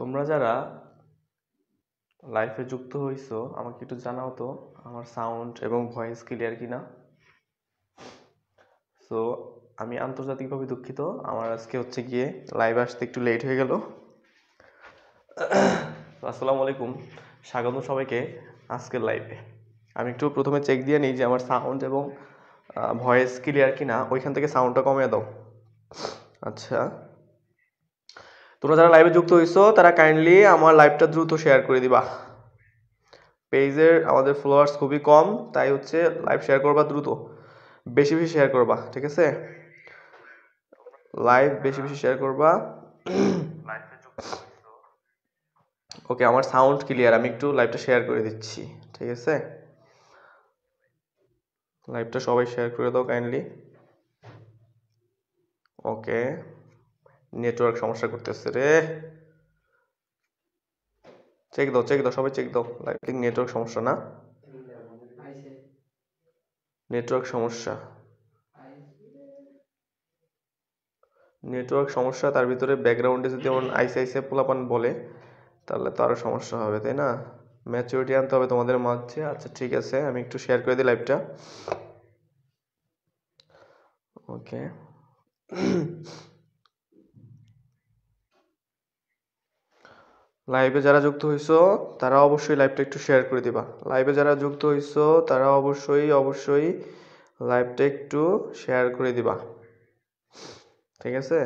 তোমরা যারা লাইফে যুক্ত হইছো আমাকে একটু জানাও তো আমার সাউন্ড এবং ভয়েস ক্লিয়ার কিনা। সো আমি আন্তর্জাতিকভাবে দুঃখিত, আমার আজকে হচ্ছে গিয়ে লাইভ আসতে একটু লেট হয়ে গেল। আসসালামু আলাইকুম, স্বাগত সবাইকে আজকের লাইভে। আমি একটু প্রথমে চেক দিয়ে নিই যে আমার সাউন্ড এবং ভয়েস ক্লিয়ার কিনা। ওইখান থেকে সাউন্ডটা কমিয়ে দাও। আচ্ছা, তোমরা যারা লাইভে যুক্ত হইছো তারা কাইন্ডলি আমার লাইভটা দ্রুত শেয়ার করে দিবা। পেজের আমাদের ফলোয়ার্স খুবই কম, তাই হচ্ছে লাইভ শেয়ার করবা দ্রুত, বেশি বেশি শেয়ার করবা, ঠিক আছে? লাইভ বেশি বেশি শেয়ার করবা। ওকে, আমার সাউন্ড ক্লিয়ার, আমি একটু লাইভটা শেয়ার করে দিচ্ছি, ঠিক আছে? লাইভটা সবাই শেয়ার করে দাও কাইন্ডলি। ওকে, নেটওয়ার্ক সমস্যা করতেছে রে, চেক দাও সবাই চেক দাও। লাইভ নেটওয়ার্ক সমস্যা না, নেটওয়ার্ক সমস্যা, নেটওয়ার্ক সমস্যা। তার ভিতরে ব্যাকগ্রাউন্ডে যদি যেমন আইসে আইসে পোলাপান বলে তাহলে তো আরো সমস্যা হবে, তাই না? ম্যাচুরিটি আনতে হবে তোমাদের মাঝে। আচ্ছা ঠিক আছে, আমি একটু শেয়ার করে দিই লাইভটা। ওকে, লাইভে যারা যুক্ত হইছো তারা অবশ্যই লাইভটা একটু শেয়ার করে দিবা। লাইভে যারা যুক্ত হইছো তারা অবশ্যই লাইভটা একটু শেয়ার করে দিবা, ঠিক আছে?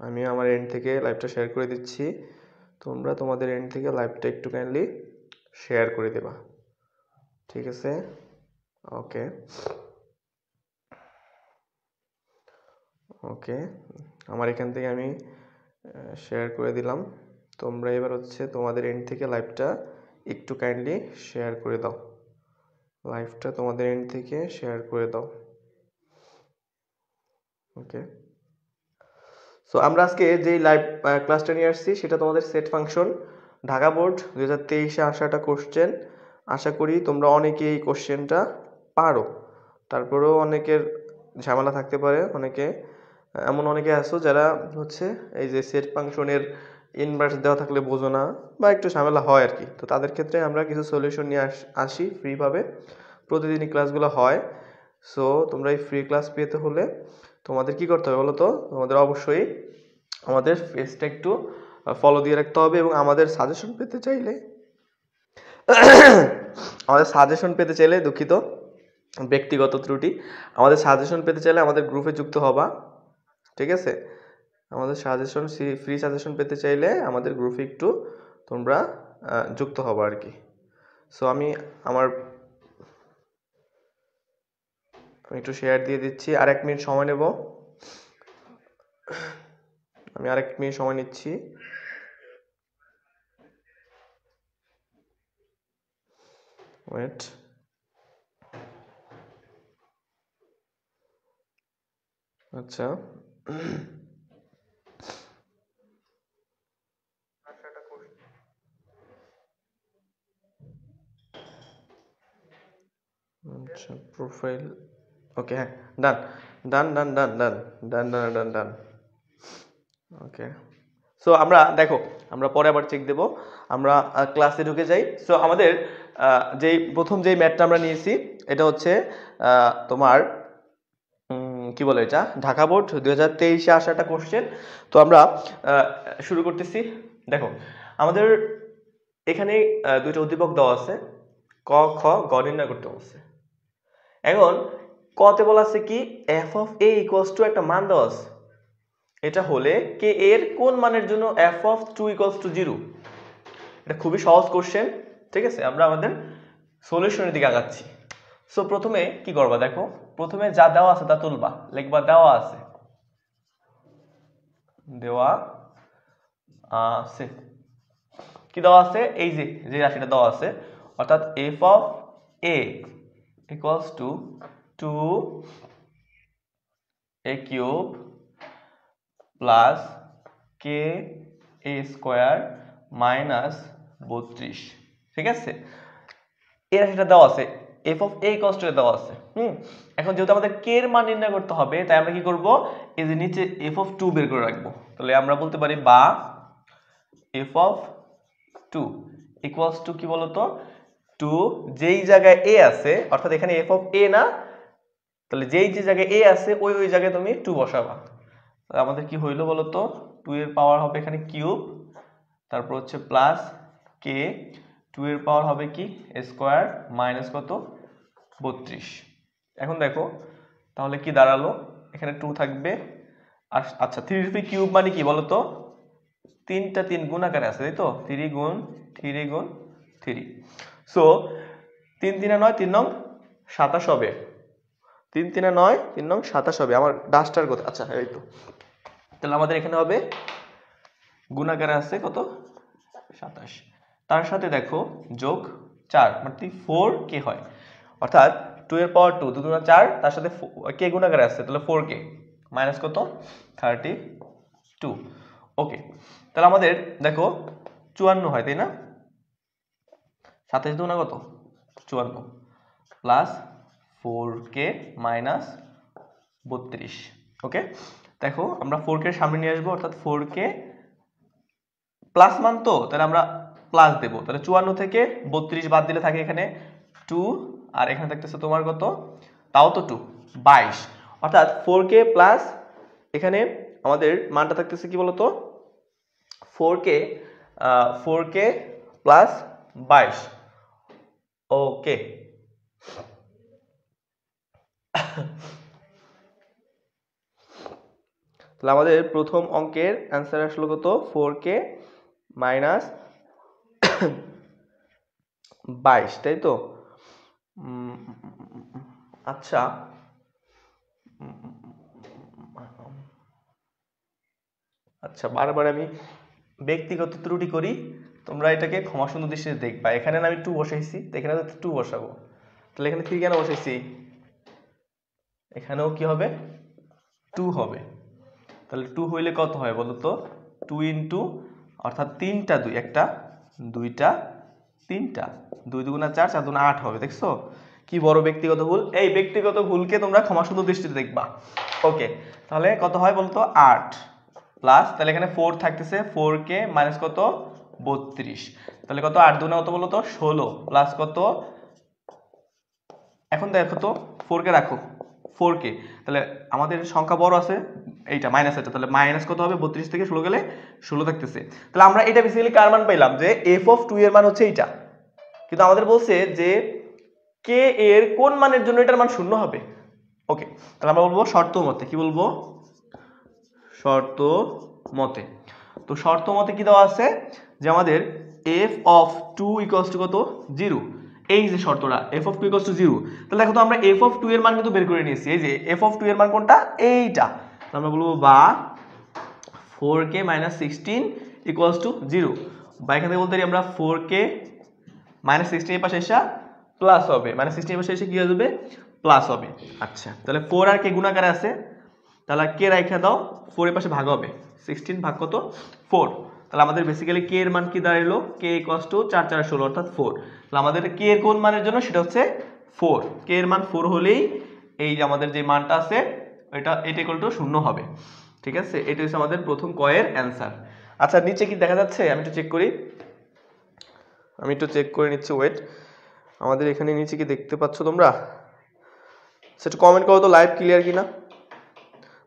আমি আমার এন্ড থেকে লাইভটা শেয়ার করে দিচ্ছি, তোমরা তোমাদের এন্ড থেকে লাইভটা একটু কাইন্ডলি শেয়ার করে দেবা, ঠিক আছে? ওকে ওকে, আমার এখান থেকে আমি শেয়ার করে দিলাম। তোমরা এবার হচ্ছে তোমাদের এন্ড থেকে লাইভটা একটু কাইন্ডলি শেয়ার করে দাও, লাইভটা তোমাদের এন্ড থেকে শেয়ার করে দাও। ওকে, সো আমরা আজকে যে লাইভ ক্লাসটা নিয়ে আসছি সেটা তোমাদের সেট ফাংশন, ঢাকা বোর্ড 2023-এ আসা একটা কোশ্চেন। আশা করি তোমরা অনেকেই এই কোশ্চেনটা পারো, তারপরেও অনেকের ঝামেলা থাকতে পারে। অনেকে আছো যারা হচ্ছে এই যে সেট ফাংশনের ইনভার্স দেওয়া থাকলে বোঝো না বা একটু ঝামেলা হয় আর কি। তো তাদের ক্ষেত্রে আমরা কিছু সলিউশন নিয়ে আসি ফ্রিভাবে, প্রতিদিনই ক্লাসগুলো হয়। সো তোমরা এই ফ্রি ক্লাস পেতে হলে তোমাদের কি করতে হবে বলো তো? তোমাদের অবশ্যই আমাদের পেজটা একটু ফলো দিয়ে রাখতে হবে এবং আমাদের সাজেশন পেতে চাইলে দুঃখিত, ব্যক্তিগত ত্রুটি, আমাদের সাজেশন পেতে চাইলে আমাদের গ্রুপে যুক্ত হবা, ঠিক আছে? আমাদের সাজেশন, ফ্রি সাজেশন পেতে চাইলে আমাদের গ্রুপে একটু তোমরা যুক্ত হবা আর কি। সো আমি একটু শেয়ার দিয়ে দিচ্ছি, আর 1 মিনিট সময় নেব, আমি আর 1 মিনিট সময় নিচ্ছি। ওয়েট, আচ্ছা আচ্ছা, প্রোফাইল, ওকে, হ্যাঁ, ডান। ওকে, সো আমরা দেখো, আমরা পরে আবার চেক দেব, আমরা ক্লাসে ঢুকে যাই। সো আমাদের প্রথম যেই ম্যাথটা আমরা নিয়েছি এটা হচ্ছে তোমার কি বলে এটা, ঢাকা বোর্ড 2023-এ আসা একটা কোশ্চেন। তো আমরা শুরু করতেছি। দেখো, আমাদের এখানে দুইটা উদ্দীপক দেওয়া আছে, ক খ গ নির্ণয় করতে বলছে। এখন কতে বলা আছে কি f of a equals to একটা মান দেওয়া আছে, এটা হলে কে এর কোন মানের জন্য f of 2 equals to 0। এটা খুবই সহজ কোশ্চেন, ঠিক আছে? আমরা আমাদের সলিউশনের দিকে আগাচ্ছি। সো প্রথমে কি করবা, দেখো প্রথমে যা দেওয়া আছে তা তুলবা, লিখবা দেওয়া আছে কি দেওয়া আছে, এই যে রাশিটা দেওয়া আছে, অর্থাৎ f of a equals to 2a cube plus K A square minus 32, ঠিক আছে? এই রাশিটা দেওয়া আছে, f of a equals to দেওয়া আছে। এখন যেহেতু আমাদের k এর মান নির্ণয় করতে হবে, তাই আমরা কি করব, এই যে নিচে f of 2 বের করে রাখবো। তাহলে আমরা বলতে পারি বা f of 2 ইকুয়ালস টু কি বলতো 2 যেই জায়গায় a আছে অর্থাৎ এখানে f অফ a না, তাহলে যেই যে জায়গায় a আছে ওই জায়গায় তুমি 2 বসাবা। তাহলে আমাদের কি হইলো বলতো 2 এর পাওয়ার হবে এখানে কিউব, তারপর হচ্ছে প্লাস k, 2 এর পাওয়ার হবে কি স্কয়ার মাইনাস কত 32। এখন দেখো তাহলে কি দাঁড়ালো এখানে 2 থাকবে আর আচ্ছা 3 কিউব মানে কি বলতো 3টা 3 গুণ আকারে আছে তাই তো 3 গুণ 3। সো 3 3 9 3 নং 27 হবে, 3 3 9 3 নং 27 হবে। আমার ডাস্টার কত, আচ্ছা এই তো, তাহলে আমাদের এখানে হবে গুণ আকারে আছে কত 27, তার সাথে দেখো যোগ 4 মানে 4k হয়, অর্থাৎ 2 এর পাওয়ার 2 2 গুণা 4 তার সাথে k গুণ আকারে আছে তাহলে 4k মাইনাস কত 32। ওকে, তাহলে আমাদের দেখো 54 হয় তাই না, 27 দুগুণা কত 54 প্লাস 4k মাইনাস 32। ওকে, দেখো আমরা 4k এর সামনে নিয়ে আসবো অর্থাৎ 4k প্লাস মান তো তাহলে আমরা প্লাস দেব, তাহলে 54 থেকে 32 বাদ দিলে থাকে এখানে 2 আর এখানে থাকতেছে তোমার কত তাও তো 2 22, অর্থাৎ 4k প্লাস এখানে আমাদের মানটা থাকতেছে কি বলতো 4k প্লাস 22। ওকে, তাহলে আমাদের প্রথম অঙ্কের অ্যান্সার আসলো কত 4k মাইনাস 22 তাই তো। আচ্ছা আচ্ছা বারবার আমি ব্যক্তিগত ত্রুটি করি, তোমরা এটাকে ক্ষমা সুন্দর দৃষ্টিতে দেখবা। এখানে আমি 2 বসাইছি, তো এখানে 2 বসাবো, তাহলে এখানে 3 কেন বসাইছি, এখানেও কি হবে 2 হবে, তাহলে 2 হইলে কত হয় বলো তো 2 ইন্টু অর্থাৎ 3টা 2 একটা 2টা 3টা 2 দুগুণা 4 4 দুগুণা 8 হবে। দেখছো কি বড় ব্যক্তিগত ভুল, এই ব্যক্তিগত ভুলকে তোমরা ক্ষমা সুন্দর দৃষ্টিতে দেখবা। ওকে, তাহলে কত হয় বলতো 8 প্লাস তাহলে এখানে 4 থাকতেছে 4k মাইনাস কত 32, তাহলে কত 8 দুগুণা কত বলতো 16 প্লাস কত, এখন দেখো তো 4k রাখো 4k, তাহলে আমাদের সংখ্যা বড় আছে এইটা মাইনাস এটা, তাহলে মাইনাস কত হবে 32 থেকে 16 গেলে 16 থাকতেছে। তাহলে আমরা এটা বেসিক্যালি কার মান পাইলাম যে f অফ 2 এর মান হচ্ছে এইটা, কিন্তু আমাদের বলছে যে k এর কোন মানের জন্য এটার মান শূন্য হবে। ওকে, তাহলে আমরা বলবো শর্ত মতে, কি বলবো শর্ত মতে, তো শর্ত মতে কি দেওয়া আছে যে আমাদের f অফ 2 ইকুয়ালস টু কত 0, এই যে শর্তটা f অফ 2 ইকুয়ালস টু 0, তাহলে দেখো তো আমরা f অফ 2 এর মান কিন্তু বের করে নিয়েছি, এই যে f অফ 2 এর মান কোনটা এইটা, আমরা বলবো বা 4k মাইনাস 16 ইকুয়ালস টু 0, বা এখান থেকে বলতে পারি আমরা 4k মাইনাস 16 এর পাশে এসে প্লাস হবে, মাইনাস 16 এর পাশে এসে কি হয়ে যাবে প্লাস হবে। আচ্ছা, তাহলে 4 আর k গুণাকারে আছে, তাহলে k রাখা দাও 4 এর পাশে ভাগ হবে 16 ভাগ কত 4, তাহলে আমাদের বেসিক্যালি k এর মান কি দাঁড়ালো k ইকুয়ালস টু 4 4 16 অর্থাৎ 4, তাহলে আমাদের k এর কোন মানের জন্য সেটা হচ্ছে 4, k এর মান 4 হলেই এই যে আমাদের যে মানটা আছে এটা ইকুয়াল টু 0 হবে। ঠিক আছে, এটা হচ্ছে আমাদের প্রথম ক এর অ্যানসার। আচ্ছা নিচে কি দেখা যাচ্ছে আমি একটু চেক করি, আমি একটু চেক করে নিচ্ছি, ওয়েট, আমাদের এখানে নিচে কি দেখতে পাচ্ছ তোমরা, সেটা কমেন্ট করো তো লাইভ ক্লিয়ার কিনা,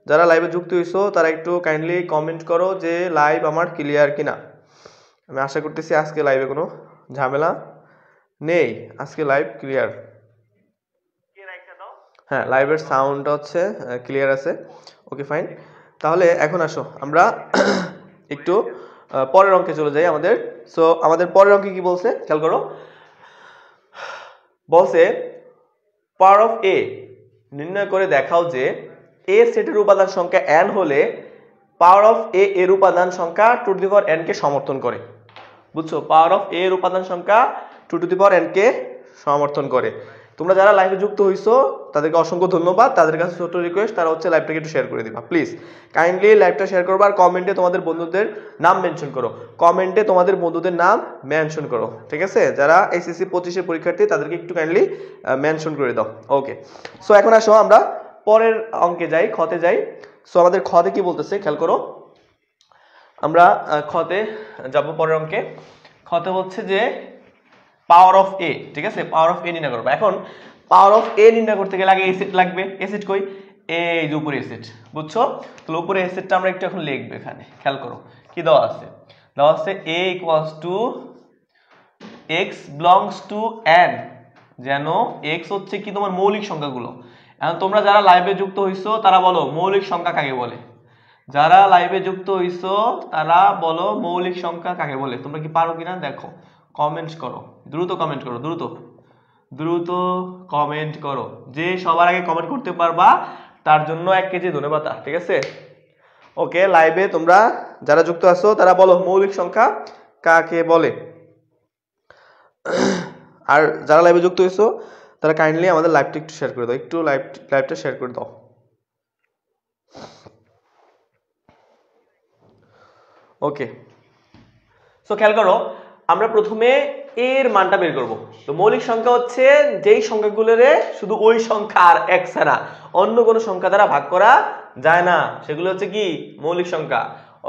যারা লাইভে যুক্ত হইছো তারা একটু কাইন্ডলি কমেন্ট করো যে লাইভ আমার ক্লিয়ার কিনা। আমি আশা করতেছি আজকে লাইভে কোনো ঝামেলা নেই, আজকে লাইভ ক্লিয়ার। হ্যাঁ, লাইভের সাউন্ডটা হচ্ছে ক্লিয়ার আছে। ওকে ফাইন, তাহলে এখন আসো আমরা একটু পরের অঙ্কে চলে যাই আমাদের। সো আমাদের পরের অঙ্কে কি বলছে খেয়াল করো, বলছে পাওয়ার অফ a নির্ণয় করে দেখাও যে a সেটের উপাদান সংখ্যা n হলে পাওয়ার অফ a এর উপাদান সংখ্যা two to the power n কে সমর্থন করে। বুঝছো, পাওয়ার অফ a এর উপাদান সংখ্যা two to the power n কে সমর্থন করে। তোমরা যারা লাইভে যুক্ত হইছো তাদেরকে অসংখ্য ধন্যবাদ, তাদের কাছে ছোট রিকোয়েস্ট তারা হচ্ছে লাইভটাকে একটু শেয়ার করে দিবা প্লিজ, কাইন্ডলি লাইভটা শেয়ার করবা আর কমেন্টে তোমাদের বন্ধুদের নাম মেনশন করো, কমেন্টে তোমাদের বন্ধুদের নাম মেনশন করো। ঠিক আছে, যারা এসএসসি 25 এর পরীক্ষার্থী তাদেরকে একটু কাইন্ডলি মেনশন করে দাও। ওকে, সো এখন আসো আমরা পরের অঙ্কে যাই, খতে যাই। সো আমাদের খতে কি বলতেছে খেয়াল করো, আমরা খতে যাব পরের অঙ্কে। খতে হচ্ছে যে পাওয়ার অফ এ, ঠিক আছে, পাওয়ার অফ এ নির্ণয় করবো। এখন পাওয়ার অফ এ নির্ণয় করতে গেলে আগে এসিড লাগবে। এসিড কই? এই যে উপরে এসিড, বুঝছো? তাহলে উপরে এসিডটা আমরা একটু এখন লিখবো। এখানে খেয়াল করো কি দেওয়া আছে, দেওয়া আছে a equals to x belongs to n, যেন x হচ্ছে কি তোমার মৌলিক সংখ্যাগুলো। এখন তোমরা যারা লাইভে যুক্ত হইছো তারা বলো মৌলিক সংখ্যা কাকে বলে? যারা লাইভে যুক্ত হইছো তারা বলো মৌলিক সংখ্যা কাকে বলে? তোমরা কি পারো কিনা দেখো, কমেন্ট করো, দ্রুত কমেন্ট করো, দ্রুত দ্রুত কমেন্ট করো। যে সবার আগে কমেন্ট করতে পারবা তার জন্য 1 কেজি ধন্যবাদ, ঠিক আছে? ওকে, লাইভে তোমরা যারা যুক্ত আছো তারা বলো মৌলিক সংখ্যা কাকে বলে। আর যারা লাইভে যুক্ত হইছো তারা কাইন্ডলি আমাদের লাইভটা একটু শেয়ার করে দাও, একটু লাইভটা শেয়ার করে দাও। ওকে, সো খেয়াল করো, আমরা প্রথমে এর মানটা বের করব। তো মৌলিক সংখ্যা হচ্ছে যেই সংখ্যাগুলোরে শুধু ওই সংখ্যা আর এক ছাড়া অন্য কোনো সংখ্যা দ্বারা ভাগ করা যায় না, সেগুলো হচ্ছে কি মৌলিক সংখ্যা।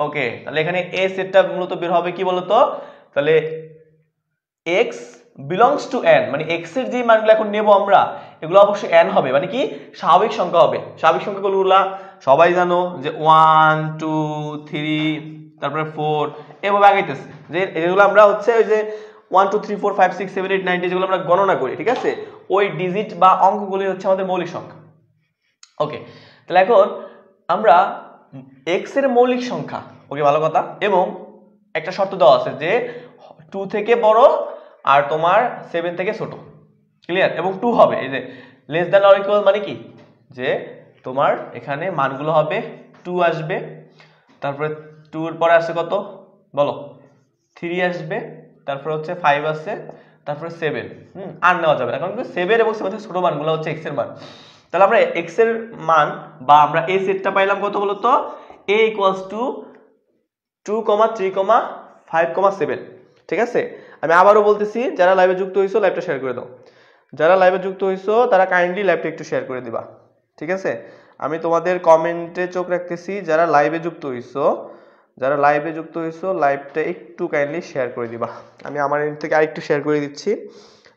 ওকে, তাহলে এখানে এ সেটটা মূলত বের হবে কি বলতো? তাহলে x বিলংস টু n, মানে x এর যে মানগুলো এখন নেব আমরা এগুলো অবশ্যই n হবে, মানে কি স্বাভাবিক সংখ্যা হবে। স্বাভাবিক সংখ্যাগুলো সবাই জানো যে 1 2 3 তারপরে 4 এভাবে আগাইতেছে, যে এগুলো আমরা হচ্ছে ওই যে 1 2 3 4 5 6 7 8 9 যেগুলো আমরা গণনা করি, ঠিক আছে, ওই ডিজিট বা অঙ্কগুলি হচ্ছে আমাদের মৌলিক সংখ্যা। ওকে, তাহলে এখন আমরা x এর মৌলিক সংখ্যা, ওকে ভালো কথা, এবং একটা শর্ত দেওয়া আছে যে 2 থেকে বড় আর তোমার 7 থেকে ছোট, ক্লিয়ার, এবং 2 হবে, এই যে লেস দ্যান অর ইকুয়াল, মানে কি যে তোমার এখানে মানগুলো হবে 2 আসবে, তারপরে 2 এর পরে আসে কত বলো, 3 আসবে, তারপরে হচ্ছে 5 আছে, তারপরে 7, আর নেওয়া যাবে না, কারণ 7 এবং 7 থেকে ছোট মানগুলো হচ্ছে x এর মান। তাহলে আমরা x এর মান বা আমরা এই সেটটা পাইলাম কত বলতো, a ইকুয়ালস টু 2, 3, 5, 7, ঠিক আছে? আমি আবারও বলতেছি, যারা লাইভে যুক্ত হইছো লাইভটা শেয়ার করে দাও। যারা লাইভে যুক্ত হইছো তারা কাইন্ডলি লাইভটা একটু শেয়ার করে দিবা, ঠিক আছে? আমি তোমাদের কমেন্টে চোখ রাখতেছি। যারা লাইভে যুক্ত হইছো, যারা লাইভে যুক্ত হইছো লাইভটা একটু কাইন্ডলি শেয়ার করে দিবা। আমি আমার এন্ড থেকে আরেকটু শেয়ার করে দিচ্ছি,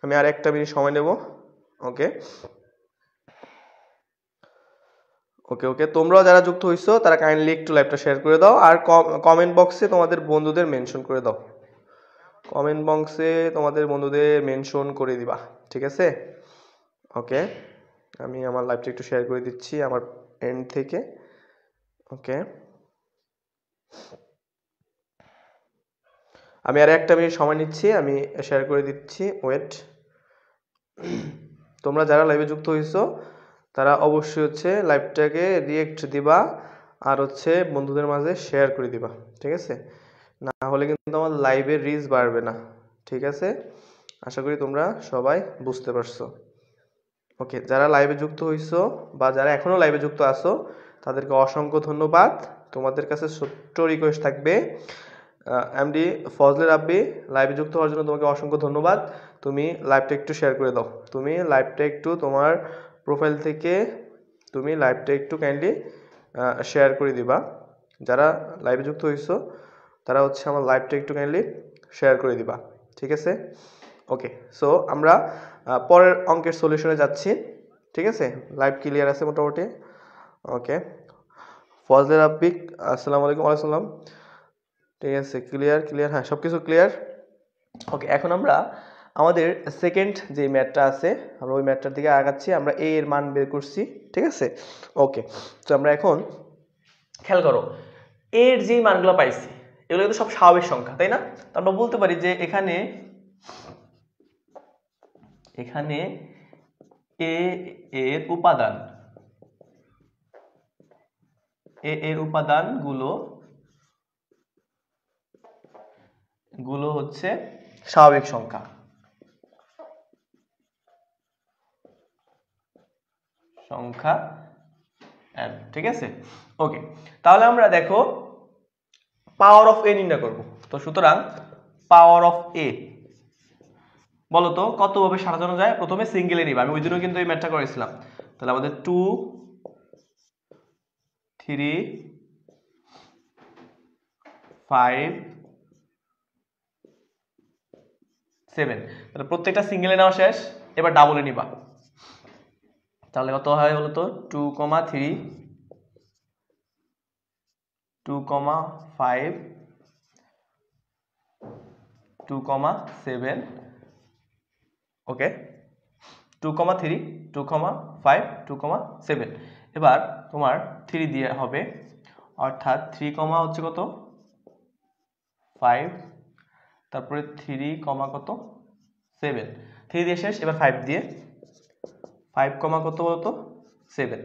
আমি আর 1 মিনিট সময় নেব। ওকে ওকে ওকে, তোমরাও যারা যুক্ত হইছো তারা কাইন্ডলি একটু লাইভটা শেয়ার করে দাও, আর কমেন্ট বক্সে তোমাদের বন্ধুদের মেনশন করে দাও, কমেন্ট বক্সে তোমাদের বন্ধুদের মেনশন করে দিবা, ঠিক আছে? ওকে, আমি আমার লাইভটা একটু শেয়ার করে দিচ্ছি আমার এন্ড থেকে। ওকে, আমি আর 1 মিনিট সময় নিচ্ছি, আমি শেয়ার করে দিচ্ছি, ওয়েট। তোমরা যারা লাইভে যুক্ত হইছো তারা অবশ্যই হচ্ছে লাইভটাকে রিয়েক্ট দিবা আর হচ্ছে বন্ধুদের মাঝে শেয়ার করে দিবা, ঠিক আছে? না হলে কিন্তু আমার লাইভের রিচ বাড়বে না, ঠিক আছে? আশা করি তোমরা সবাই বুঝতে পারছো। ওকে, যারা লাইভে যুক্ত হইছো বা যারা এখনো লাইভে যুক্ত আছো তাদেরকে অসংখ্য ধন্যবাদ। তোমাদের কাছে ছোট্ট রিকোয়েস্ট থাকবে, এমডি ফজলে রাব্বি, লাইভে যুক্ত হওয়ার জন্য তোমাকে অসংখ্য ধন্যবাদ। তুমি লাইভটা একটু শেয়ার করে দাও, তুমি লাইভটা একটু তোমার প্রোফাইল থেকে তুমি লাইভটা একটু কাইন্ডলি শেয়ার করে দিবা। যারা লাইভে যুক্ত হইছো তারা হচ্ছে আমার লাইভটা একটু কাইন্ডলি শেয়ার করে দিবা, ঠিক আছে? ওকে, সো আমরা পরের অঙ্কের সলিউশনে যাচ্ছি, ঠিক আছে? লাইভ ক্লিয়ার আছে মোটামুটি। ওকে, ফজলে রাব্বি, আসসালামু আলাইকুম। ওয়ালাইকুম আসসালাম, ঠিক আছে, ক্লিয়ার ক্লিয়ার, হ্যাঁ সব কিছু ক্লিয়ার। ওকে, এখন আমরা আমাদের সেকেন্ড যে ম্যাথটা আছে আমরা ওই ম্যাথটার দিকে আগাচ্ছি। আমরা a এর মান বের করছি, ঠিক আছে? ওকে, তো আমরা এখন খেয়াল করো, a এর যে মানগুলো পাইছি এগুলো কিন্তু সব স্বাভাবিক সংখ্যা, তাই না? তো আমরা বলতে পারি যে এখানে a এর উপাদান, a এর উপাদান গুলো হচ্ছে স্বাভাবিক সংখ্যা, n, ঠিক আছে? ওকে, তাহলে আমরা দেখো পাওয়ার অফ a নির্ণয় করব। তো সুতরাং পাওয়ার অফ a বলতো কতভাবে সাজানো যায়? প্রথমে সিঙ্গেলে নিবা, আমি ওই জন্য কিন্তু এই ম্যাথটা করেছিলাম। তাহলে আমাদের 2 3 5 7। তাহলে প্রত্যেকটা সিঙ্গেলে নেওয়া শেষ, এবার ডাবলে নিবা। তাহলে কত হয় বলতো 2,3 2,5 2,7 ওকে 2,3 2,5 2,7। এবার তোমার 3 দিয়ে হবে, অর্থাৎ 3, হচ্ছে কত 5, তারপরে 3, কত 7, 3 দিয়ে শেষ। এবার 5 দিয়ে 5, কত বলতো 7,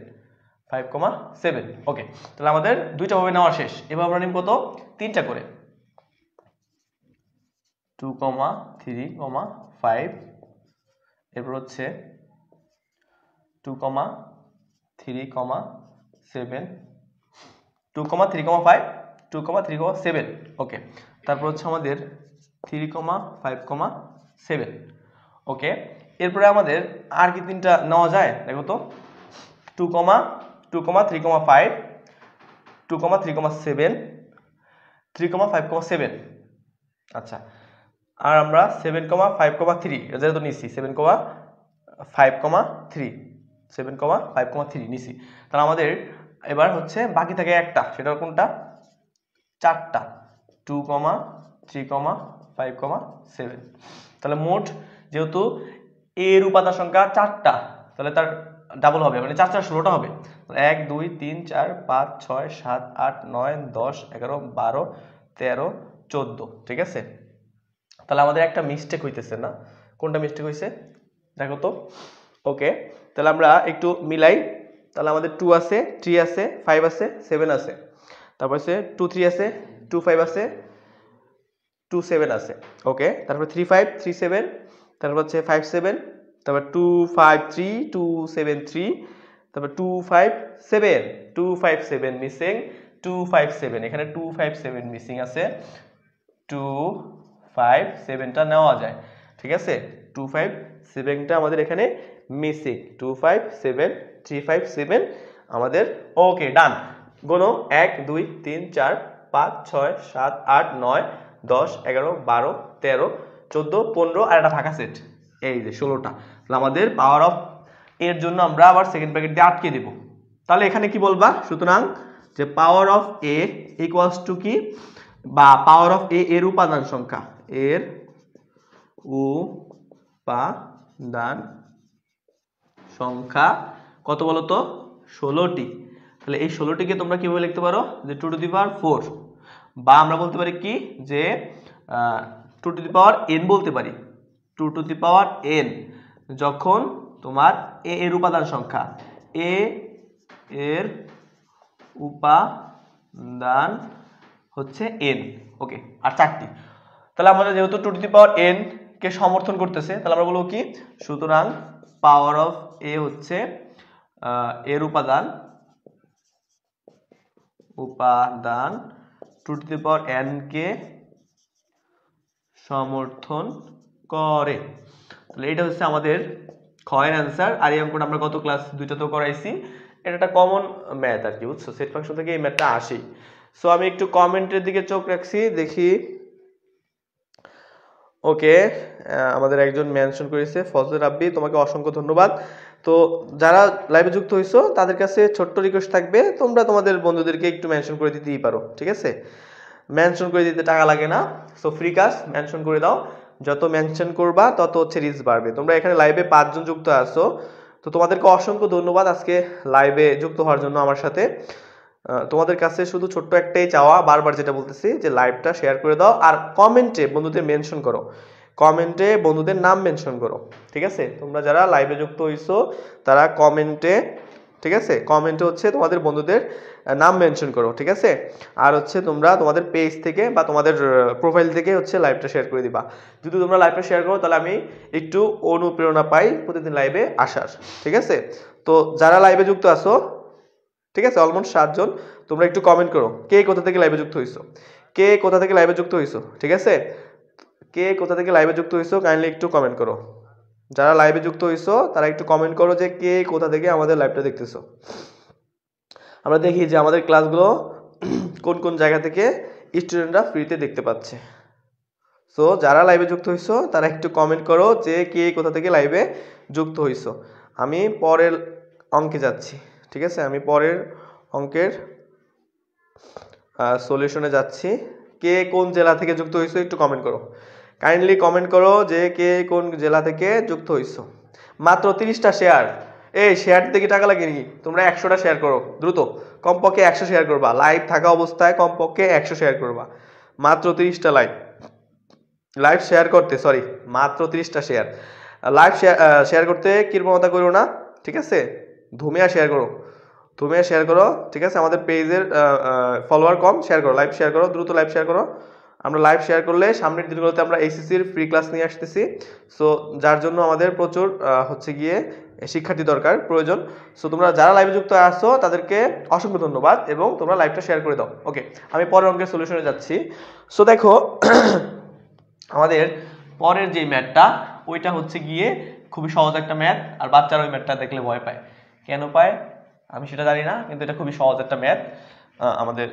5,7 ওকে। তাহলে আমাদের দুইটা ভাবে নেওয়া শেষ। এবার আমরা নিব কত 3টা করে 2,3, 5, এরপর হচ্ছে 2,3, 7 2,3, 5 2,3, 7 ওকে। তারপর হচ্ছে আমাদের 3, 5, 7 ওকে। এরপরে আমাদের আর কি তিনটা নেওয়া যায় দেখো তো 2,3, 5 2,3, 3,5, 7 আচ্ছা। আর আমরা 7,5, 3 যেহেতু নিছি 7,5, 3 নিছি। তাহলে আমাদের এবার হচ্ছে বাকি থাকে একটা, সেটা কোনটা 4টা 2,3, 5,7। তাহলে মোট যেহেতু এর উপাদান সংখ্যা 4টা, তাহলে তার ডাবল হবে, মানে 4 4 16টা হবে। 1 2 3 4 5 6 7 8 9 10 11 12 13 14 ঠিক আছে। তাহলে আমাদের একটা মিস্টেক হইতেছে না, কোনটা মিস্টেক হইছে দেখো তো ওকে। তাহলে আমরা একটু মিলাই। তাহলে আমাদের 2 আছে, 3 আছে, 5 আছে, 7 আছে, তারপর আছে 2 3 আছে, 2 5 আছে, 2 7 আছে ওকে। তারপর 3 5 3 7, তারপর হচ্ছে 5 7, তারপর 2 5 3 2 7 3, তারপর 2 5 7 2 5 7 মিসিং, 2 5 7 এখানে 2 5 7 মিসিং আছে, 2 5 7টা নেওয়া যায় ঠিক আছে। 2 5 7টা আমাদের এখানে মিসিং, 2 5 7 3 5 7 আমাদের ওকে ডান। গোনো 1 2 3 4 5 6 7 8 9 10 11 12 13 14 15 আর একটা ফাঁকা সেট, এই যে 16টা। তাহলে আমাদের পাওয়ার অফ এর জন্য আমরা আবার সেকেন্ড ব্র্যাকেট দিয়ে আটকে দেব। তাহলে এখানে কি বলবা, সুতরাং যে power of A equals to কি, বা পাওয়ার অফ এ এর উপাদান সংখ্যা, এর উপাদান সংখ্যা কত বলতো 16টি। তাহলে এই 16টিকে তোমরা কিভাবে লিখতে পারো, যে 2 টু দি পাওয়ার 4, বা আমরা বলতে পারি কি যে 2 টু দি পাওয়ার n বলতে পারি, 2 টু দি পাওয়ার n যখন তোমার এ এর উপাদান সংখ্যা, এ এর উপাদান হচ্ছে n ওকে, আর 4টি। তাহলে আমরা যেহেতু 2 টু দি পাওয়ার n কে সমর্থন করতেছে, তাহলে আমরা বলবো কি, সুতরাং পাওয়ার অফ এ হচ্ছে এর উপাদান 2 টু দি পাওয়ার n কে সমর্থন করে। তাহলে এটা হচ্ছে আমাদের ক্ষয়ের অ্যান্সার। আর এই অঙ্কটা আমরা গত ক্লাস 2টাতেও করাইছি, এটা একটা কমন ম্যাথ আর কি, বুঝছো, সেট ফাংশন থেকে এই ম্যাথটা আসেই। সো আমি একটু কমেন্টের দিকে চোখ রাখছি, দেখি ওকে। আমাদের একজন মেনশন করেছে ফজল রাব্বি, তোমাকে অসংখ্য ধন্যবাদ। তো যারা লাইভে যুক্ত হইছো তাদের কাছে ছোট্ট রিকোয়েস্ট থাকবে, তোমরা তোমাদের বন্ধুদেরকে একটু মেনশন করে দিতেই পারো ঠিক আছে। মেনশন করে দিতে টাকা লাগে না, সো ফ্রি কাজ, মেনশন করে দাও। যত মেনশন করবা তত হচ্ছে রিচ বাড়বে। তোমরা এখানে লাইভে 5 জন যুক্ত আছো, তো তোমাদেরকে অসংখ্য ধন্যবাদ আজকে লাইভে যুক্ত হওয়ার জন্য আমার সাথে। তোমাদের কাছে শুধু ছোট্ট একটাই চাওয়া, বারবার যেটা বলতেছি, যে লাইভটা শেয়ার করে দাও আর কমেন্টে বন্ধুদের মেনশন করো, কমেন্টে বন্ধুদের নাম মেনশন করো ঠিক আছে। তোমরা যারা লাইভে যুক্ত হইছো তারা কমেন্টে, ঠিক আছে, কমেন্টে হচ্ছে তোমাদের বন্ধুদের নাম মেনশন করো ঠিক আছে। আর হচ্ছে তোমরা তোমাদের পেজ থেকে বা তোমাদের প্রোফাইল থেকে হচ্ছে লাইভটা শেয়ার করে দিবা। যদি তোমরা লাইভটা শেয়ার করো তাহলে আমি একটু অনুপ্রেরণা পাই প্রতিদিন লাইভে আসার ঠিক আছে। তো যারা লাইভে যুক্ত আছো ঠিক আছে, অলমোস্ট 7 জন, তোমরা একটু কমেন্ট করো কে কোথা থেকে লাইভে যুক্ত হইছো, কে কোথা থেকে লাইভে যুক্ত হইছো ঠিক আছে। কে কোথা থেকে লাইভে যুক্ত হইছো কাইন্ডলি একটু কমেন্ট করো। যারা লাইভে যুক্ত হইছো তারা একটু কমেন্ট করো যে কে কোথা থেকে আমাদের লাইভটা দেখতেছো। আমরা দেখি যে আমাদের ক্লাসগুলো কোন কোন জায়গা থেকে স্টুডেন্টরা ফ্রিতে দেখতে পাচ্ছে। সো যারা লাইভে যুক্ত হইছো তারা একটু কমেন্ট করো যে কে কোথা থেকে লাইভে যুক্ত হইছো। আমি পরের অঙ্কে যাচ্ছি, ঠিক আছে? আমি পরের অঙ্কের সলিউশনে যাচ্ছি। কে কোন জেলা থেকে যুক্ত হইছো একটু কমেন্ট করো, কাইন্ডলি কমেন্ট করো যে কে কোন জেলা থেকে যুক্ত হইছো। মাত্র 30টা শেয়ার। এই শেয়ার দিতে কি টাকা লাগে নাকি? তোমরা 100টা শেয়ার করো দ্রুত, কমপক্ষে 100 শেয়ার করবা। লাইভ থাকা অবস্থায় কমপক্ষে 100 শেয়ার করবা। মাত্র 30টা লাইভ শেয়ার করতে, সরি মাত্র 30টা শেয়ার। লাইভ শেয়ার করতে কৃপণতা করো না, ঠিক আছে? ধুমিয়া শেয়ার করো, ধুমিয়া শেয়ার করো, ঠিক আছে? আমাদের পেজের ফলোয়ার কম, শেয়ার করো, লাইভ শেয়ার করো, দ্রুত লাইভ শেয়ার করো। আমরা লাইভ শেয়ার করলে সামনের দিনগুলোতে আমরা এইচএসসির ফ্রি ক্লাস নিয়ে আসতেছি। সো যার জন্য আমাদের প্রচুর হচ্ছে গিয়ে শিক্ষার্থী দরকার, প্রয়োজন। সো তোমরা যারা লাইভে যুক্ত আসছো তাদেরকে অসংখ্য ধন্যবাদ এবং তোমরা লাইভটা শেয়ার করে দাও। ওকে, আমি পরের অঙ্কের সলিউশনে যাচ্ছি। সো দেখো আমাদের পরের যে ম্যাথটা ওইটা হচ্ছে গিয়ে খুবই সহজ একটা ম্যাথ, আর বাচ্চারা ওই ম্যাথটা দেখলে ভয় পায়। কেন পায় আমি সেটা জানি না, কিন্তু এটা খুবই সহজ একটা ম্যাথ। আমাদের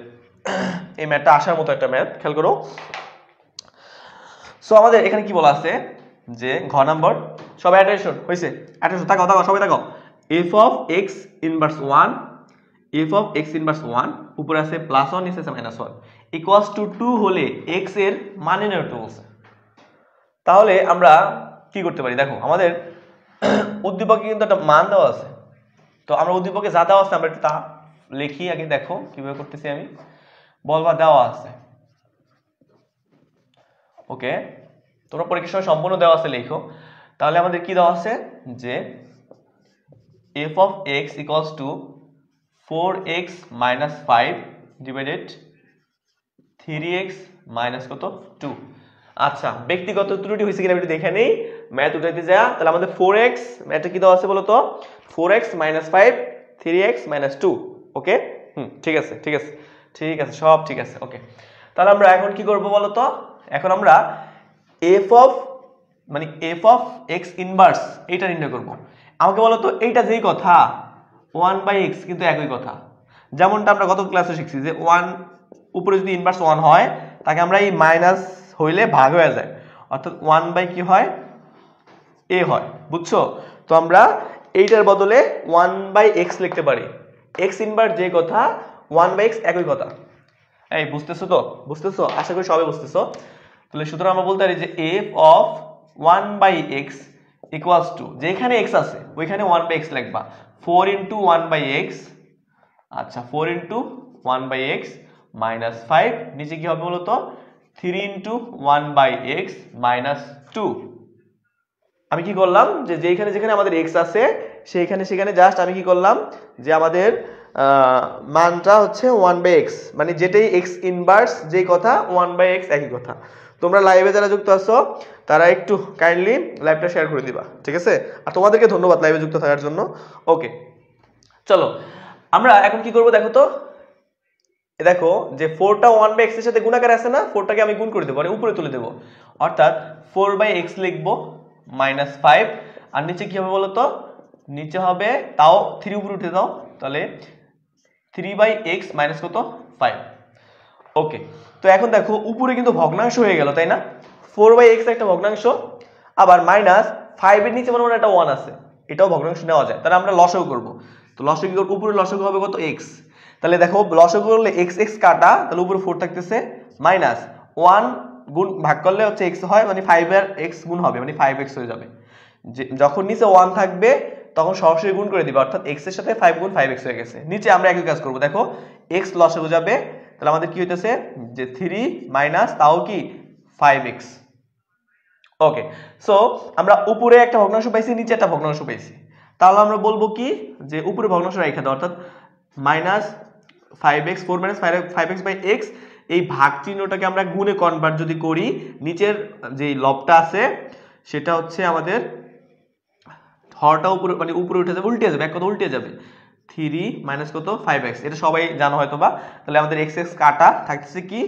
এই ম্যাথটা আসার মতো একটা ম্যাথ, খেয়াল করো। সো আমাদের এখানে কি বলা আছে যে ঘ নাম্বার, সবাই অ্যাটেনশন হয়েছে? অ্যাটেনশন, তাকাও তাকাও সবাই তাকাও। F of X inverse 1, F of X inverse 1, উপরে আছে +1 নিচে আছে -1 ইকুয়ালস টু 2 হলে এক্স এর মান নির্ণয় করতে বলছে। তাহলে আমরা কি করতে পারি? দেখো আমাদের উদ্দীপকে কিন্তু একটা মান দেওয়া আছে, তো আমরা উদ্দীপকে যা দেওয়া আছে আমরা একটু তা লিখি আগে। দেখো কিভাবে করতেছি আমি, বলবা দেওয়া আছে। ওকে, তোমরা পরীক্ষার সময় সম্পূর্ণ দেওয়া আছে লিখো। তাহলে আমাদের কি দেওয়া আছে যে F of x equals to 4x - 5 divided 3x minus কত 2। আচ্ছা, ব্যক্তিগত ত্রুটি হয়েছে কিনা একটু দেখে নেই। ম্যাথ উঠাইতে যা, তাহলে আমাদের 4x, ম্যাথে কি দেওয়া আছে বলো তো? 4x - 5 3x - 2। ওকে, ঠিক আছে ঠিক আছে ঠিক আছে, সব ঠিক আছে। ওকে, তাহলে আমরা এখন কি করব বলো তো? এখন আমরা এফ অফ এক্স ইনভার্স এইটা নির্ণয় করব। আমাকে বলো তো এইটা যেই কথা 1/x কিন্তু একই কথা, যেমনটা আমরা গত ক্লাসে শিখছি যে 1 উপরে যদি ইনভার্স 1 হয় তাকে আমরা এই মাইনাস হইলে ভাগ হয়ে যায়, অর্থাৎ 1 কি হয়? a হয়, বুঝছো? তো আমরা এইটার বদলে 1/x লিখতে পারি। x ইনভার্স যে কথা 1/x একই কথা। এই বুঝতেছো তো? বুঝতেছো? আশা করি সবাই বুঝতেছো। তাহলে সুতরাং আমরা বলতে পারি যে f of 1/x equals to, যেখানে x আছে ওইখানে 1/x লিখবা, 4 × 1/x। আচ্ছা, 4 × 1/x মাইনাস 5, নিচে কি হবে বলো তো? 3 × 1/x মাইনাস 2। আমি কি করলাম যে যেখানে যেখানে আমাদের x আছে সেইখানে সেখানে জাস্ট আমি কি করলাম যে আমাদের মানটা হচ্ছে 1/x, মানে যেটাই x ইনভার্স যে কথা 1/x একই কথা। তোমরা লাইভে যারা যুক্ত আছো তারা একটু কাইন্ডলি লাইভটা শেয়ার করে দিবা, ঠিক আছে? আর তোমাদেরকে ধন্যবাদ লাইভে যুক্ত থাকার জন্য। ওকে, চলো আমরা এখন কি করব দেখো তো। দেখো যে 4টা 1/x এর সাথে গুণাকার আছে না, 4টাকে আমি গুণ করে দেবো, মানে উপরে তুলে দেবো, অর্থাৎ 4/x লিখবো -5। আর নিচে কি হবে বলো তো? নিচে হবে তাও 3 উপরে উঠে দাও, তাহলে 3/x মাইনাস কত 5। ওকে, তো এখন দেখো উপরে কিন্তু ভগ্নাংশ হয়ে গেল, তাই না? 4/x একটা ভগ্নাংশ, আবার -5 এর নিচে মনে মনে একটা 1 আছে, এটাও ভগ্নাংশ নেওয়া যায়। তাহলে আমরা লসাগু করব। তো লসাগু কি করব? উপরে লসাগু হবে কত? x। তাহলে দেখো লসাগু করলে x কাটা, তাহলে উপরে 4 থাকতেছে, -1 গুণ ভাগ করলে হচ্ছে x হয়, মানে 5 এর x গুণ হবে, মানে 5x হয়ে যাবে। যখন নিচে 1 থাকবে তখন সরাসরি গুণ করে দিবে, অর্থাৎ x এর সাথে 5 গুণ 5x হয়ে গেছে। নিচে আমরা একই কাজ করব, দেখো x লসাগু যাবে, তাহলে আমাদের কি হইতেছে যে 3 মাইনাস তাও কি 5x। ওকে, সো আমরা উপরে একটা ভগ্নাংশ পাইছি, নিচে একটা ভগ্নাংশ পাইছি। তাহলে আমরা বলবো কি যে উপরে ভগ্নাংশ রেখে দাও, অর্থাৎ -5x 4 - 5x/x। এই ভাগ চিহ্নটাকে আমরা গুণে কনভার্ট যদি করি, নিচের যে লবটা আছে সেটা হচ্ছে আমাদের হরটা উপরে, মানে উপরে উঠে যাবে, উল্টে যাবে, এক কথা উল্টে যাবে। 3 মাইনাস কত 5x, এটা সবাই জানো হয়তো বা। তাহলে আমাদের x কাটা থাকতেছে কি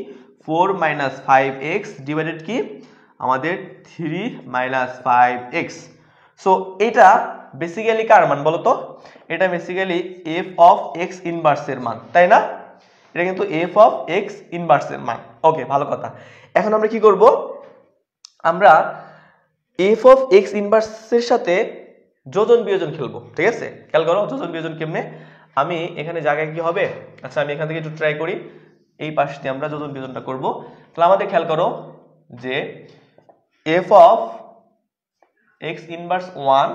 4 - 5x ডিভাইডেড কি আমাদের 3 - 5x। সো এটা বেসিক্যালি কার মান বলো তো? এটা বেসিক্যালি f অফ x ইনভার্সের মান, তাই না? এটা কিন্তু f অফ x ইনভার্সের মান। ওকে, ভালো কথা। এখন আমরা কি করব? আমরা এফ অফ এক্স ইনভার্সের সাথে যোজন বিয়োজন খেলবো, ঠিক আছে? খেয়াল করো যোজন বিয়োজন কেমনে। আমি এখানে জায়গায় কি হবে, আচ্ছা আমি এখান থেকে একটু ট্রাই করি, এই পাশ দিয়ে আমরা যোজন বিয়োজনটা করব। তাহলে আমাদের খেয়াল করো যে এফ অফ এক্স ইনভার্স 1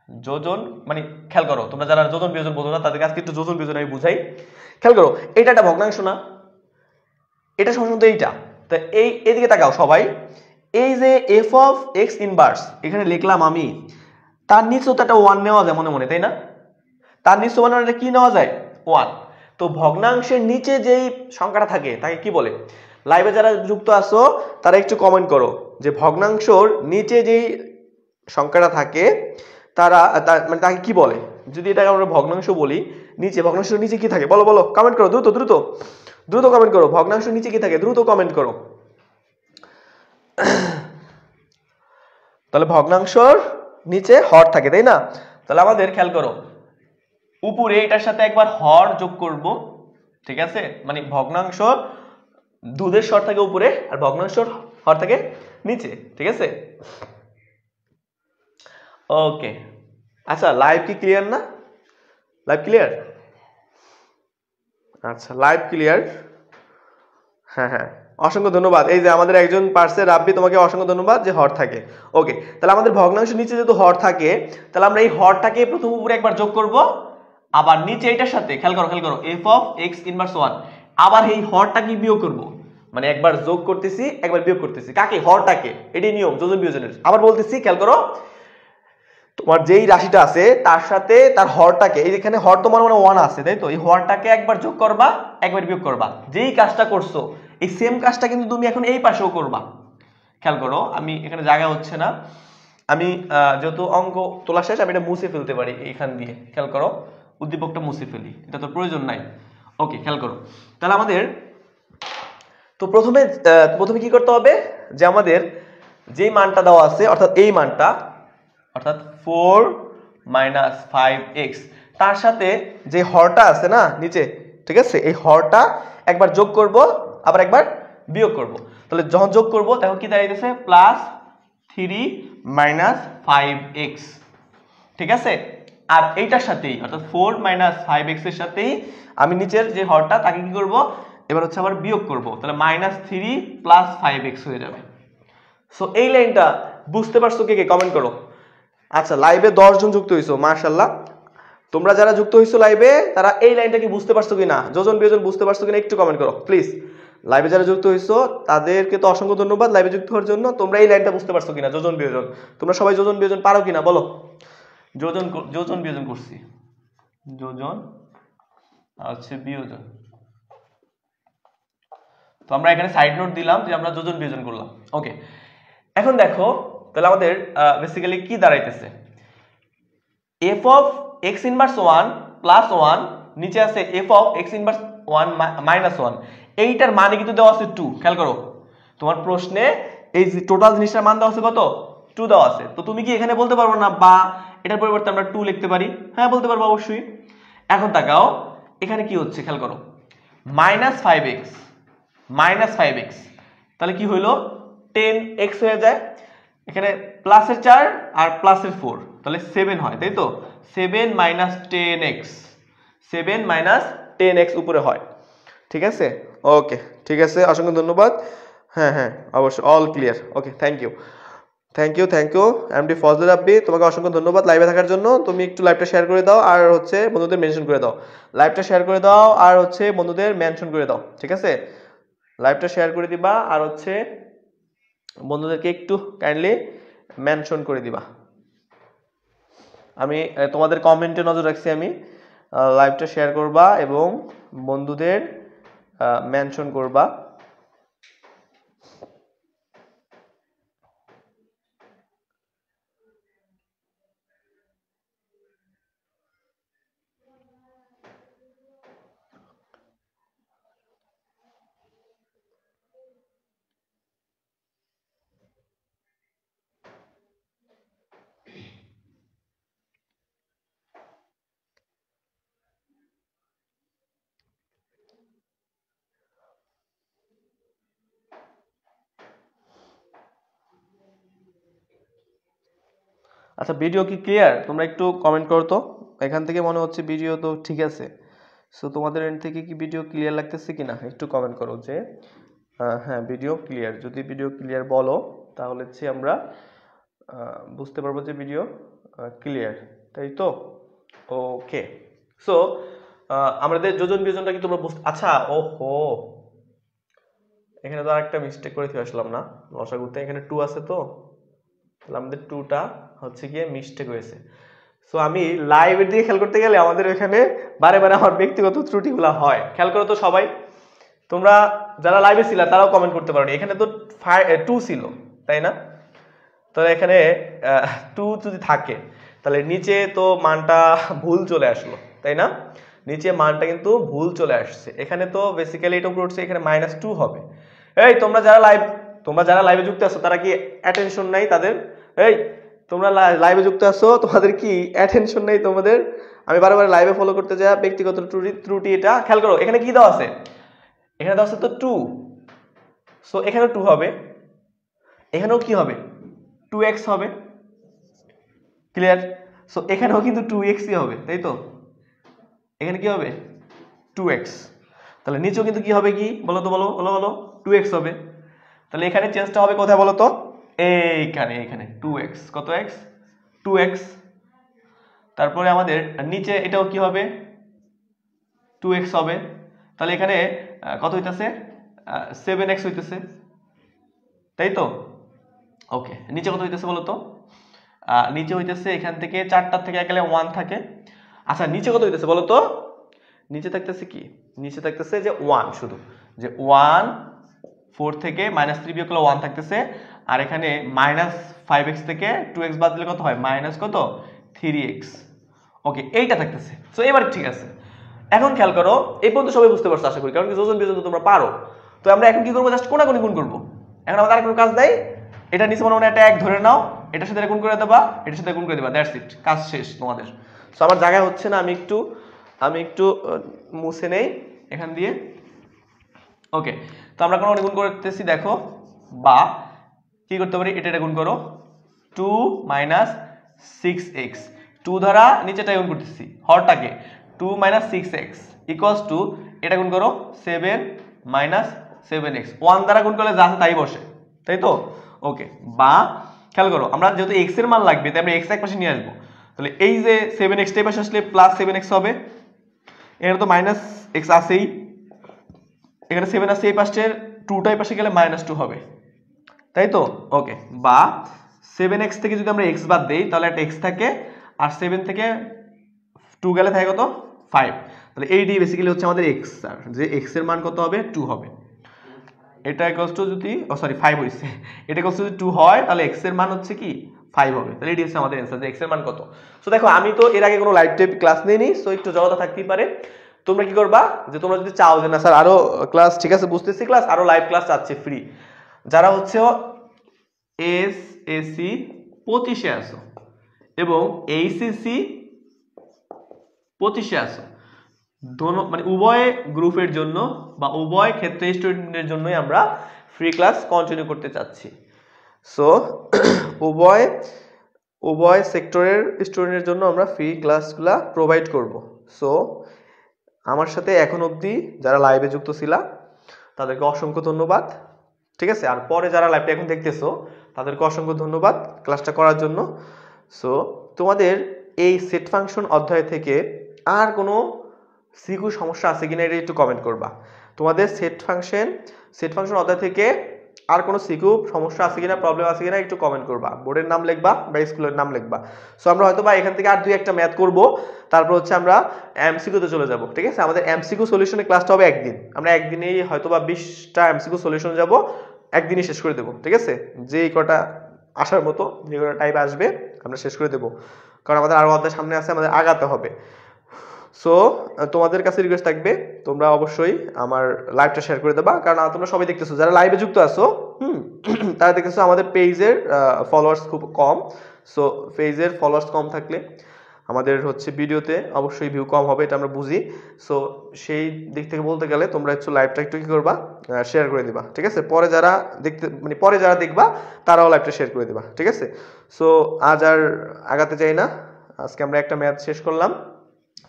যোজন, মানে খেয়াল করো তোমরা যারা যোজন বিয়োজন বোঝো না তাদেরকে আজকে একটু যোজন বিয়োজন আমি বুঝাই। খেয়াল করো এটা একটা ভগ্নাংশ না, এটা সম্বন্ধে এইটা, তো এইদিকে তাকাও সবাই। এই যে এফ অফ এক্স ইনভার্স এখানে লিখলাম আমি, তার নিচেও তো একটা 1 নেওয়া যায় মনে মনে, তাই না? তার নিচে মানে এটা কি নেওয়া যায়? 1। তো ভগ্নাংশের নিচে যেই সংখ্যাটা থাকে তাকে কি বলে? লাইভে যারা যুক্ত আছো তারা একটু কমেন্ট করো যে ভগ্নাংশর নিচে যেই সংখ্যাটা থাকে তারা মানে তাকে কি বলে? যদি এটাকে আমরা ভগ্নাংশ বলি, নিচে ভগ্নাংশের নিচে কি থাকে বলো বলো, কমেন্ট করো দ্রুত দ্রুত দ্রুত কমেন্ট করো, ভগ্নাংশের নিচে কি থাকে দ্রুত কমেন্ট করো। তাহলে ভগ্নাংশর নিচে হর থাকে, তাই না? তাহলে আমাদের খেয়াল করো উপরে এটার সাথে একবার হর যোগ করব, ঠিক আছে? মানে ভগ্নাংশ দুধের স্বর থাকে উপরে আর ভগ্নাংশর হর থাকে নিচে, ঠিক আছে? ওকে, আচ্ছা লাইভ কি ক্লিয়ার না? Live clear? আচ্ছা লাইভ ক্লিয়ার। হ্যাঁ হ্যাঁ, অসংখ্য ধন্যবাদ। এই যে আমাদের একজন পার্সে রাব্বি, তোমাকে অসংখ্য ধন্যবাদ যে হর থাকে। ওকে, তাহলে আমাদের ভগ্নাংশ নিচে যেহেতু হর থাকে, তাহলে আমরা এই হরটাকে প্রথম উপরে একবার যোগ করব, আবার নিচে এটার সাথে খেয়াল করো এফ অফ এক্স ইনভার্স 1, আবার এই হরটাকে বিয়োগ করব। মানে একবার যোগ করতেছি একবার বিয়োগ করতেছি, কাকে? হরটাকে। এটাই নিয়ম যোজন বিয়োজনের। আবার বলতেছি খেয়াল করো, তোমার যেই রাশিটা আছে তার সাথে তার হরটাকে, এই যেখানে হর তোমার মানে 1 আছে তাই তো, এই হরটাকে একবার যোগ করবা একবার বিয়োগ করবা। যেই কাজটা করছো এই সেম কাজটা কিন্তু তুমি এখন এই পাশেও করবা। খেয়াল করো আমি এখানে জায়গা হচ্ছে না, আমি যেহেতু অঙ্ক তোলা শেষ আমি এটা মুছে ফেলতে পারি এইখান দিয়ে। খেয়াল করো উদ্দীপকটা মুছে ফেলি, এটা তো প্রয়োজন নাই। ওকে খেয়াল করো, তাহলে আমাদের তো প্রথমে কি করতে হবে, যে আমাদের যেই মানটা দেওয়া আছে অর্থাৎ এই মানটা, অর্থাৎ 4 মাইনাস 5x, তার সাথে যে হরটা আছে না নিচে, ঠিক আছে, এই হরটা একবার যোগ করব আবার একবার বিয়োগ করব। তাহলে যখন যোগ করব তখন কি দাঁড়াইতেছে প্লাস 3 মাইনাস 5x, ঠিক আছে? আর এইটার সাথেই অর্থাৎ 4 মাইনাস 5x এর সাথেই আমি নিচের যে হরটা তাকে কি করব এবার হচ্ছে আবার বিয়োগ করব, তাহলে মাইনাস 3 প্লাস 5x হয়ে যাবে। সো এই লাইনটা বুঝতে পারছো কে কে কমেন্ট করো। আচ্ছা লাইভে 10 জন যুক্ত হইছো, মাশাআল্লাহ। তোমরা যারা যুক্ত হইছো লাইভে তারা এই লাইনটা কি বুঝতে পারছো কিনা, যোজন বিয়োজন বুঝতে পারছো কিনা একটু কমেন্ট করো প্লিজ। লাইভে যারা যুক্ত হইছো তাদেরকে তো অসংখ্য ধন্যবাদ লাইভে যুক্ত হওয়ার জন্য। তোমরা এই লাইনটা বুঝতে পারছো কিনা যোজন বিয়োজন, তোমরা সবাই যোজন বিয়োজন পারো কিনা বলো। যোজন যোজন বিয়োজন করছি, যোজন আচ্ছা বিয়োজন, তো আমরা এখানে সাইড নোট দিলাম যে আমরা যোজন বিয়োজন করলাম। ওকে, এখন দেখো তাহলে আমাদের বেসিক্যালি কি দাঁড়াইতেছে, F of X inverse 1 plus 1, নিচে আছে F of X inverse 1 minus 1, এইটার মানে কিন্তু দেওয়া আছে 2। খেয়াল করো তোমার প্রশ্নে এই যে টোটাল জিনিসটার মান দেওয়া আছে কত, 2 দেওয়া আছে। তো তুমি কি এখানে বলতে পারবো না বা এটার পরিবর্তে আমরা 2 লিখতে পারি? হ্যাঁ বলতে পারবো অবশ্যই। এখন তাকাও এখানে কি হচ্ছে খেয়াল করো, মাইনাস 5x মাইনাস 5x, তাহলে কি হইলো 10x হয়ে যায়, এখানে প্লাসের 4 আর প্লাসের 4 তাহলে 7 হয়, তাই তো? 7 মাইনাস 10x, 7 মাইনাস 10x উপরে হয়, ঠিক আছে? ওকে ঠিক আছে, অসংখ্য ধন্যবাদ। হ্যাঁ হ্যাঁ অবশ্যই, all clear. Okay thank you thank you MD Fazlur Rabbi, তোমাকে অসংখ্য ধন্যবাদ লাইভে থাকার জন্য। তুমি একটু লাইভটা শেয়ার করে দাও আর হচ্ছে বন্ধুদের মেনশন করে দাও, লাইভটা শেয়ার করে দাও আর হচ্ছে বন্ধুদের মেনশন করে দাও, ঠিক আছে? লাইভটা শেয়ার করে দিবা আর হচ্ছে বন্ধুদেরকে একটু কাইন্ডলি মেনশন করে দিবা। আমি তোমাদের কমেন্টে নজর রাখছি, আমি লাইভটা শেয়ার করবা এবং বন্ধুদের মেনশন করবা। আচ্ছা ভিডিও কি ক্লিয়ার? তোমরা একটু কমেন্ট করো তো। এখান থেকে মনে হচ্ছে ভিডিও তো ঠিক আছে। সো তোমাদের এন্ড থেকে কি ভিডিও ক্লিয়ার লাগতেছে কিনা একটু কমেন্ট করো যে হ্যাঁ ভিডিও ক্লিয়ার। যদি ভিডিও ক্লিয়ার বলো তাহলে হচ্ছে আমরা বুঝতে পারবো যে ভিডিও ক্লিয়ার, তাই তো? ওকে। সো আমাদের যোজন বিয়োজনটা কি তোমরা বুঝতে, আচ্ছা ওহো এখানে তো আরেকটা মিস্টেক করে ফেলে আসলাম না লসাগুতে, এখানে 2 আছে তো, তাহলে আমাদের 2টা হচ্ছে গিয়ে মিস্টেক হয়েছে। সো আমি লাইভের দিকে খেয়াল করতে গেলে আমাদের এখানে বারে বারে আমার ব্যক্তিগত ত্রুটিগুলো হয়। খেয়াল করো তো সবাই, তোমরা যারা লাইভে ছিল তারাও কমেন্ট করতে পারো। এখানে তো 2 ছিল তাই না? তাহলে এখানে 2 যদি থাকে তাহলে নিচে তো মানটা ভুল চলে আসলো তাই না? নিচে মানটা কিন্তু ভুল চলে আসছে। এখানে তো বেসিক্যালি এটা উপরে উঠছে, এখানে -2 হবে। এই তোমরা যারা লাইভে যুক্ত আছো তারা কি অ্যাটেনশন নাই তাদের? এই তোমরা লাইভে যুক্ত আছো, তোমাদের কি অ্যাটেনশন নাই তোমাদের? আমি বারবার লাইভে ফলো করতে যাই, ব্যক্তিগত ত্রুটি এটা খেয়াল করো। এখানে কি দেওয়া আছে? এখানে দেওয়া আছে তো 2, সো এখানেও 2 হবে, এখানেও কি হবে? 2x হবে। ক্লিয়ার? সো এখানেও কিন্তু 2xই হবে, তাই তো? এখানে কি হবে? 2x। তাহলে নিচেও কিন্তু কি হবে, কি বলো তো, বলো বলো বলো, 2x হবে। তাহলে এখানে চেঞ্জটা হবে কোথায় বলো তো? এখানে 2x। কত x? 2x। তারপরে আমাদের নিচে এটাও কি হবে? 2x হবে। তাহলে এখানে কত হইতেছে? 7x হইতেছে, তাই তো? ওকে, নিচে কত হইতেছে বলো তো? নিচে হইতেছে এখান থেকে 4টার থেকে গেলে 1 থাকে। আচ্ছা নিচে কত হইতেছে বলো তো? নিচে থাকতেছে কি? নিচে থাকতেছে যে 1, শুধু যে 1 4 থেকে -3 বিয়োগ করলে 1 থাকতেছে। আর এখানে -5x থেকে 2x বাদ দিলে কত হয়? কত? 3x। ওকে, এইটা থাকতেছে। সো এবার ঠিক আছে। এখন খেয়াল করো, এই পর্যন্ত সবাই বুঝতে পারছো আশা করি, কারণ কি যোজন বিয়োজন তো তোমরা পারো। তো আমরা এখন কি করবো? জাস্ট কোনাকুনি গুণ করবো। এখন আমাদের আর কোনো কাজ নাই। এটা নিচে মনে একটা 1 ধরে নাও, এটার সাথে গুণ করে দেবা, এটার সাথে গুণ করে দেবা, দ্যাটস ইট, কাজ শেষ তোমাদের। সো আমার জায়গায় হচ্ছে না, আমি একটু মুছে নেই এখান দিয়ে। ওকে, তো আমরা কোনো গুণ করতেছি, দেখো, বা কি করতে পারি? এটা গুণ করো, 2 - 6x। 2 দ্বারা নিচেটা গুণ করতেছি, হরটাকে 2 - 6x ইকুয়ালস টু এটা গুণ করো 7 - 7x। 1 দ্বারা গুণ করলে যা আছে তাই বসে, তাই তো? ওকে, বা খেয়াল করো, আমরা যেহেতু x এর মান লাগবে তাই আমরা x এক পাশে নিয়ে আসবো। তাহলে এই যে 7x এই পাশে আসলে +7x হবে। এখানে তো -x আছেই, এখানে 7 আছে, এই পাশের 2টা এই পাশে গেলে -2 হবে, তাই তো? ওকে, বা 7x থেকে যদি আমরা x বাদ দেই তাহলে একটা x থাকে, আর 7 থেকে 2 গেলে থাকে কত? 5। তাহলে এইটি বেসিক্যালি হচ্ছে আমাদের x, আর যে x এর মান কত হবে? 2 হবে। এটা ইকুয়ালস টু যদি 5 হইছে, এটা ইকুয়ালস টু যদি 2 হয় তাহলে x এর মান হচ্ছে কি? 5 হবে। তাহলে এটি হচ্ছে আমাদের অ্যানসার, যে x এর মান কত। সো দেখো, আমি তো এর আগে কোনো লাইভ টাইপ ক্লাস নেইনি, সো একটু জড়তা থাকতেই পারে। তোমরা কি করবা, যে তোমরা যদি চাও যে না স্যার আরো ক্লাস, ঠিক আছে বুঝতেছি, ক্লাস আরো লাইভ ক্লাস চাচ্ছে ফ্রি, যারা হচ্ছে এসএসসি 25-এ আসো এবং এইচএসসি 25-এ আসো, মানে উভয় গ্রুপের জন্য বা উভয় ক্ষেত্রে স্টুডেন্টদের জন্যই আমরা ফ্রি ক্লাস কন্টিনিউ করতে চাচ্ছি। সো উভয় সেক্টরের স্টুডেন্টের জন্য আমরা ফ্রি ক্লাসগুলা প্রোভাইড করব। সো আমার সাথে এখন অবধি যারা লাইভে যুক্ত ছিলা তাদেরকে অসংখ্য ধন্যবাদ, ঠিক আছে? আর পরে যারা লাইভটা এখন দেখতেছো তাদেরকে অসংখ্য ধন্যবাদ ক্লাসটা করার জন্য। সো তোমাদের এই সেট ফাংশন অধ্যায় থেকে আর কোনো সিকিউ সমস্যা আছে কিনা এটা একটু কমেন্ট করবা। তোমাদের সেট ফাংশন অধ্যায় থেকে আর কোনো সিকিউ সমস্যা আছে কিনা, প্রবলেম আছে কিনা একটু কমেন্ট করবা। বোর্ডের নাম লিখবা বা স্কুলের নাম লিখবা। সো আমরা হয়তো বা এখান থেকে আর 2-1টা ম্যাথ করব, তারপর হচ্ছে আমরা এমসিকিউতে চলে যাব, ঠিক আছে? আমাদের এমসিকিউ সলিউশনের ক্লাসটা হবে একদিন, আমরা একদিনেই হয়তো বা 20টা এমসিকিউ সলিউশন যাব, একদিনই শেষ করে দেবো, ঠিক আছে? যেই কটা আসার মতো, যে কটা টাইপ আসবে আমরা শেষ করে দেবো, কারণ আমাদের আরো অধ্যায় সামনে আছে, আমাদের আগাতে হবে। সো তোমাদের কাছে রিকোয়েস্ট থাকবে, তোমরা অবশ্যই আমার লাইভটা শেয়ার করে দেবা, কারণ তোমরা সবাই দেখতেছো, যারা লাইভে যুক্ত আছো তারা দেখতেছো আমাদের পেজের ফলোয়ার্স খুব কম। সো পেজের ফলোয়ার্স কম থাকলে আমাদের হচ্ছে ভিডিওতে অবশ্যই ভিউ কম হবে, এটা আমরা বুঝি। সো সেই দিক থেকে বলতে গেলে তোমরা একটু লাইভটা একটু কি করবা, শেয়ার করে দিবা, ঠিক আছে? পরে যারা দেখতে মানে পরে যারা দেখবা তারাও লাইভটা শেয়ার করে দিবা, ঠিক আছে? সো আজ আর আগাতে চাই না, আজকে আমরা একটা ম্যাথ শেষ করলাম।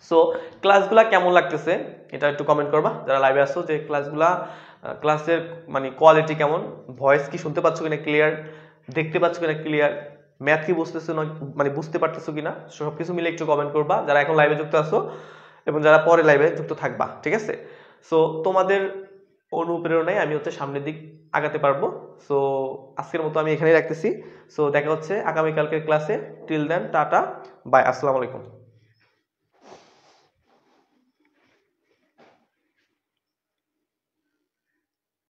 সো ক্লাসগুলা কেমন লাগতেছে এটা একটু কমেন্ট করবা যারা লাইভে আসছো, যে ক্লাসের মানে কোয়ালিটি কেমন, ভয়েস কি শুনতে পাচ্ছ কিনা ক্লিয়ার, দেখতে পাচ্ছ কিনা ক্লিয়ার, ম্যাথ কি বুঝতেছো না মানে বুঝতে পারতেছো কিনা, সবকিছু মিলে একটু কমেন্ট করবা যারা এখন লাইভে যুক্ত আছো এবং যারা পরে লাইভে যুক্ত থাকবা, ঠিক আছে? সো তোমাদের অনুপ্রেরণায় আমি হচ্ছে সামনের দিক আগাতে পারবো। সো আজকের মতো আমি এখানেই রাখতেছি। সো দেখা হচ্ছে আগামীকালকের ক্লাসে। টিল দেন টাটা বাই, আসসালামু আলাইকুম।